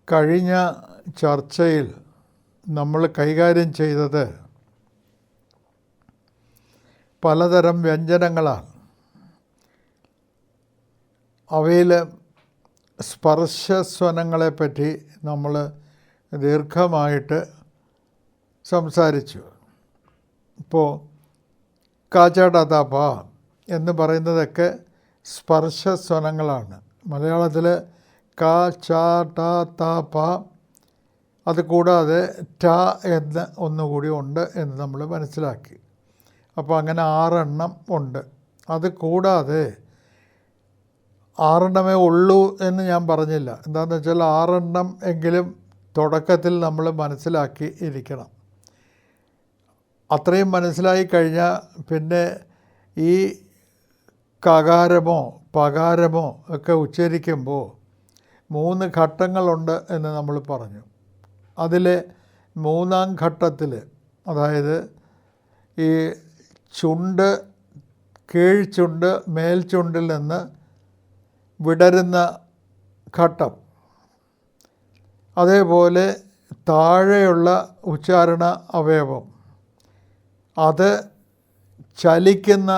കഴിഞ്ഞ ചർച്ചയിൽ നമ്മൾ കൈകാര്യം ചെയ്തത് പലതരം വ്യഞ്ജനങ്ങളാണ്. അവയിൽ സ്പർശസ്വനങ്ങളെപ്പറ്റി നമ്മൾ ദീർഘമായിട്ട് സംസാരിച്ചു. ഇപ്പോൾ കാച്ചാടാതാപ്പ എന്ന് പറയുന്നതൊക്കെ സ്പർശസ്വനങ്ങളാണ്. മലയാളത്തിൽ ക ച ട ത പ, അതുകൂടാതെ ട എന്ന് ഒന്നുകൂടി ഉണ്ട് എന്ന് നമ്മൾ മനസ്സിലാക്കി. അപ്പോൾ അങ്ങനെ 6 എണ്ണം ഉണ്ട്. അത് കൂടാതെ 6 എണ്ണമേ ഉള്ളൂ എന്ന് ഞാൻ പറഞ്ഞില്ല. എന്താണെന്ന് വെച്ചാൽ 6 എണ്ണം എങ്കിലും തുടക്കത്തിൽ നമ്മൾ മനസ്സിലാക്കി ഇരിക്കണം. അത്രയും മനസ്സിലായി കഴിഞ്ഞാൽ പിന്നെ ഈ കകാരമോ പകാരമോ ഒക്കെ ഉച്ചരിക്കുമ്പോൾ 3 ഘട്ടങ്ങളുണ്ട് എന്ന് നമ്മൾ പറഞ്ഞു. അതിൽ 3-ാം ഘട്ടത്തിൽ, അതായത് ഈ ചുണ്ട്, കീഴ്ചുണ്ട് മേൽചുണ്ടിൽ നിന്ന് വിടരുന്ന ഘട്ടം, അതേപോലെ താഴെയുള്ള ഉച്ചാരണ അവയവം അത് ചലിക്കുന്ന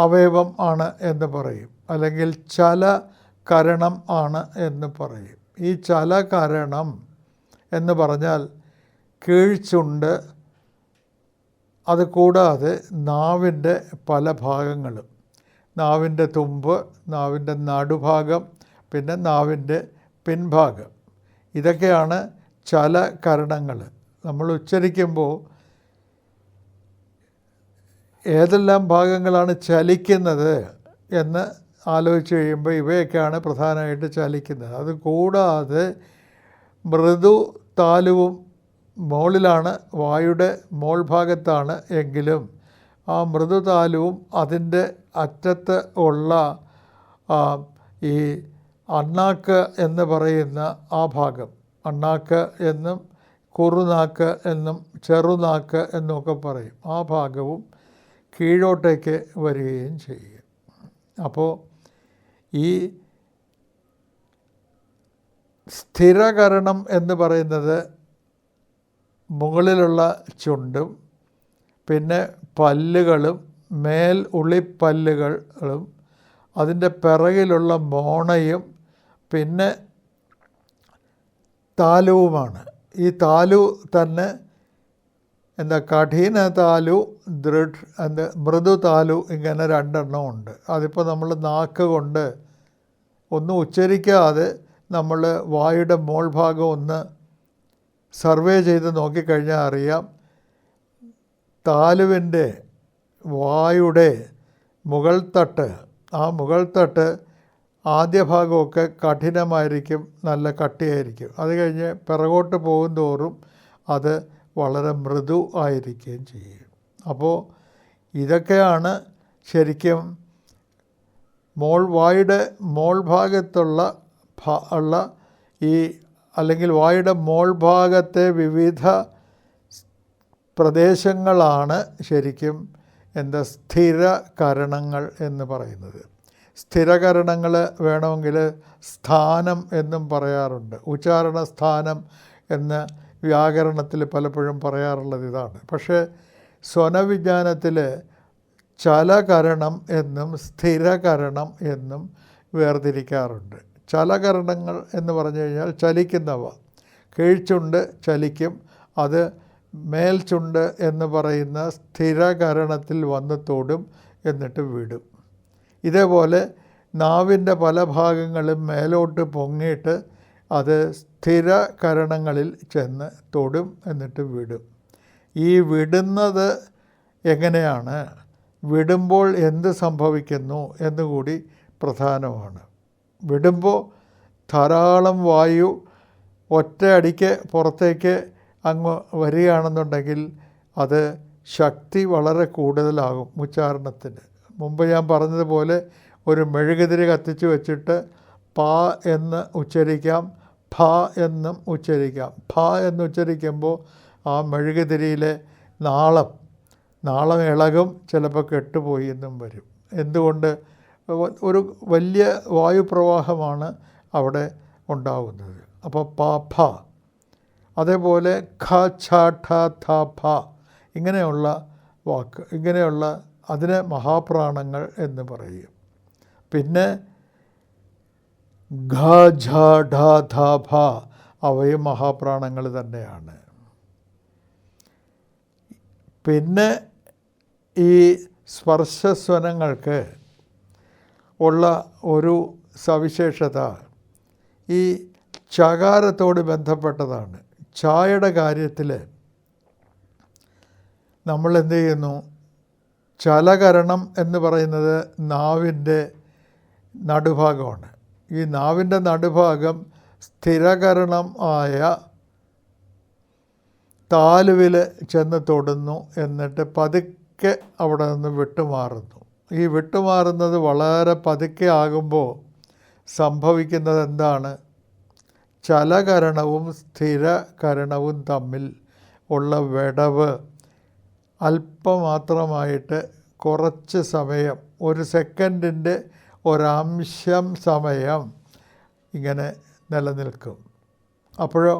അവയവം ആണ് എന്ന് പറയും, അല്ലെങ്കിൽ ചലകരണം ആണ് എന്ന് പറയും. ഈ ചലകരണം എന്ന് പറഞ്ഞാൽ കീഴ്ചുണ്ട്, അത് കൂടാതെ നാവിൻ്റെ പല ഭാഗങ്ങളും, നാവിൻ്റെ തുമ്പ്, നാവിൻ്റെ നടുഭാഗം, പിന്നെ നാവിൻ്റെ പിൻഭാഗം, ഇതൊക്കെയാണ് ചലകരണങ്ങൾ. നമ്മൾ ഉച്ചരിക്കുമ്പോൾ ഏതെല്ലാം ഭാഗങ്ങളാണ് ചലിക്കുന്നത് എന്ന് ആലോചിച്ച് കഴിയുമ്പോൾ ഇവയൊക്കെയാണ് പ്രധാനമായിട്ട് ചലിക്കുന്നത്. അത് കൂടാതെ മൃദു താലുവും മുകളിലാണ്, വായുടെ മോൾ ഭാഗത്താണ് എങ്കിലും ആ മൃദുതാലുവും അതിൻ്റെ അറ്റത്ത് ഉള്ള ഈ അണ്ണാക്ക് എന്ന് പറയുന്ന ആ ഭാഗം, അണ്ണാക്ക് എന്നും കുറുനാക്ക് എന്നും ചെറുനാക്ക് എന്നൊക്കെ പറയും, ആ ഭാഗവും കീഴോട്ടേക്ക് വരികയും ചെയ്യും. അപ്പോൾ ഈ സ്ഥിരകരണം എന്ന് പറയുന്നത് മുകളിലുള്ള ചുണ്ടും പിന്നെ പല്ലുകളും മേൽ ഉളിപ്പല്ലുകളും അതിൻ്റെ പിറകിലുള്ള മോണയും പിന്നെ താലുവുമാണ്. ഈ താലു തന്നെ കഠിന താലു, മൃദു താലു, ഇങ്ങനെ 2 എണ്ണം ഉണ്ട്. അതിപ്പോൾ നമ്മൾ നാക്ക് കൊണ്ട് ഒന്നും ഉച്ചരിക്കാതെ നമ്മൾ വായുടെ മോൾ ഭാഗം ഒന്ന് സർവേ ചെയ്ത് നോക്കിക്കഴിഞ്ഞാൽ അറിയാം, താലുവിൻ്റെ വായുടെ മുകൾ തട്ട്, ആ മുകൾ തട്ട് ആദ്യ ഭാഗമൊക്കെ കഠിനമായിരിക്കും, നല്ല കട്ടിയായിരിക്കും. അത് കഴിഞ്ഞ് പിറകോട്ട് പോകും തോറും അത് വളരെ മൃദു ആയിരിക്കുകയും ചെയ്യും. അപ്പോൾ ഇതൊക്കെയാണ് ശരിക്കും വായുടെ മോൾ ഭാഗത്തുള്ള ഈ, അല്ലെങ്കിൽ വായുടെ മോൾ ഭാഗത്തെ വിവിധ പ്രദേശങ്ങളാണ് ശരിക്കും സ്ഥിരകരണങ്ങൾ എന്ന് പറയുന്നത്. സ്ഥിരകരണങ്ങൾ വേണമെങ്കിൽ സ്ഥാനം എന്നും പറയാറുണ്ട്. ഉച്ചാരണ സ്ഥാനം എന്ന് വ്യാകരണത്തിൽ പലപ്പോഴും പറയാറുള്ളത് ഇതാണ്. പക്ഷേ സ്വനവിജ്ഞാനത്തിൽ ചലകരണം എന്നും സ്ഥിരകരണം എന്നും വേർതിരിക്കാറുണ്ട്. ചലകരണങ്ങൾ എന്ന് പറഞ്ഞു കഴിഞ്ഞാൽ ചലിക്കുന്നവ. കീഴ്ചുണ്ട് ചലിക്കും, അത് മേൽചുണ്ട് എന്ന് പറയുന്ന സ്ഥിരകരണത്തിൽ വന്ന് തൊടും, എന്നിട്ട് വിടും. ഇതേപോലെ നാവിൻ്റെ പല ഭാഗങ്ങളും മേലോട്ട് പൊങ്ങിയിട്ട് അത് സ്ഥിരകരണങ്ങളിൽ ചെന്ന് തൊടും, എന്നിട്ട് വിടും. ഈ വിടുന്നത് എങ്ങനെയാണ്, വിടുമ്പോൾ എന്ത് സംഭവിക്കുന്നു എന്നുകൂടി പ്രധാനമാണ്. വിടുമ്പോൾ ധാരാളം വായു ഒറ്റയടിക്ക് പുറത്തേക്ക് അങ്ങ് വരികയാണെന്നുണ്ടെങ്കിൽ അത് ശക്തി വളരെ കൂടുതലാകും ഉച്ചാരണത്തിന്. മുമ്പ് ഞാൻ പറഞ്ഞതുപോലെ ഒരു മെഴുകുതിരി കത്തിച്ച് വെച്ചിട്ട് പ എന്ന് ഉച്ചരിക്കാം, ഭ എന്നും ഉച്ചരിക്കാം. ഭ എന്ന് ഉച്ചരിക്കുമ്പോൾ ആ മെഴുകുതിരിയിലെ നാളം ഇളകും, ചിലപ്പോൾ കെട്ടുപോയി എന്നും വരും. എന്തുകൊണ്ട്? ഒരു വലിയ വായുപ്രവാഹമാണ് അവിടെ ഉണ്ടാകുന്നത്. അപ്പോൾ പ ഫ. അതേപോലെ ഖ ഛ ഠ ഥ ഫ ഇങ്ങനെയുള്ള വാക്ക്, ഇങ്ങനെയുള്ള അതിനെ മഹാപ്രാണങ്ങൾ എന്ന് പറയും. പിന്നെ ഘ ഝ ഢ ധ ഭ അവയും മഹാപ്രാണങ്ങൾ തന്നെയാണ്. പിന്നെ ഈ സ്പർശസ്വനങ്ങൾക്ക് ഉള്ള ഒരു സവിശേഷത ഈ ചകാരത്തോട് ബന്ധപ്പെട്ടതാണ്. ചായയുടെ കാര്യത്തിൽ നമ്മൾ എന്ത് ചെയ്യുന്നു? ചലകരണം എന്ന് പറയുന്നത് നാവിൻ്റെ നടുഭാഗമാണ്. ഈ നാവിൻ്റെ നടുഭാഗം സ്ഥിരകരണം ആയ താലുവിൽ ചെന്ന് തൊടുന്നു, എന്നിട്ട് പതുക്കെ അവിടെ നിന്ന് വിട്ടുമാറുന്നു. ഈ വിട്ടുമാറുന്നത് വളരെ പതുക്കെ ആകുമ്പോൾ സംഭവിക്കുന്നത് എന്താണ്? ചലകരണവും സ്ഥിരകരണവും തമ്മിൽ ഉള്ള വിടവ് അല്പമാത്രമായിട്ട് കുറച്ച് സമയം, 1 സെക്കൻഡിൻ്റെ ഒരംശം സമയം ഇങ്ങനെ നിലനിൽക്കും. അപ്പോഴോ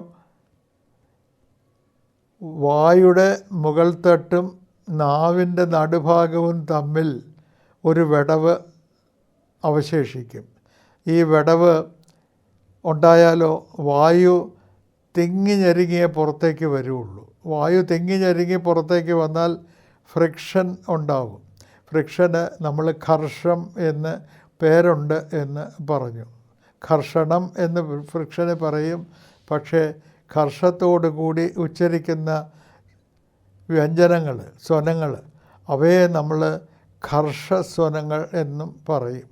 വായുടെ മുകൾ തട്ടും നാവിൻ്റെ നടുഭാഗവും തമ്മിൽ ഒരു വിടവ് അവശേഷിക്കും. ഈ വിടവ് ഉണ്ടായാലോ വായു തിങ്ങി ഞെരുങ്ങിയേ പുറത്തേക്ക് വരുള്ളൂ. വായു തിങ്ങി ഞെരുങ്ങി പുറത്തേക്ക് വന്നാൽ ഫ്രിക്ഷൻ ഉണ്ടാകും. ഫ്രിക്ഷന് നമ്മൾ ഘർഷം എന്ന് പേരുണ്ട് എന്ന് പറഞ്ഞു. ഘർഷണം എന്ന് ഫ്രിക്ഷന് പറയും. പക്ഷേ ഘർഷത്തോടു കൂടി ഉച്ചരിക്കുന്ന വ്യഞ്ജനങ്ങൾ, സ്വനങ്ങൾ, അവയെ നമ്മൾ ഘർഷസ്വനങ്ങൾ എന്നും പറയും.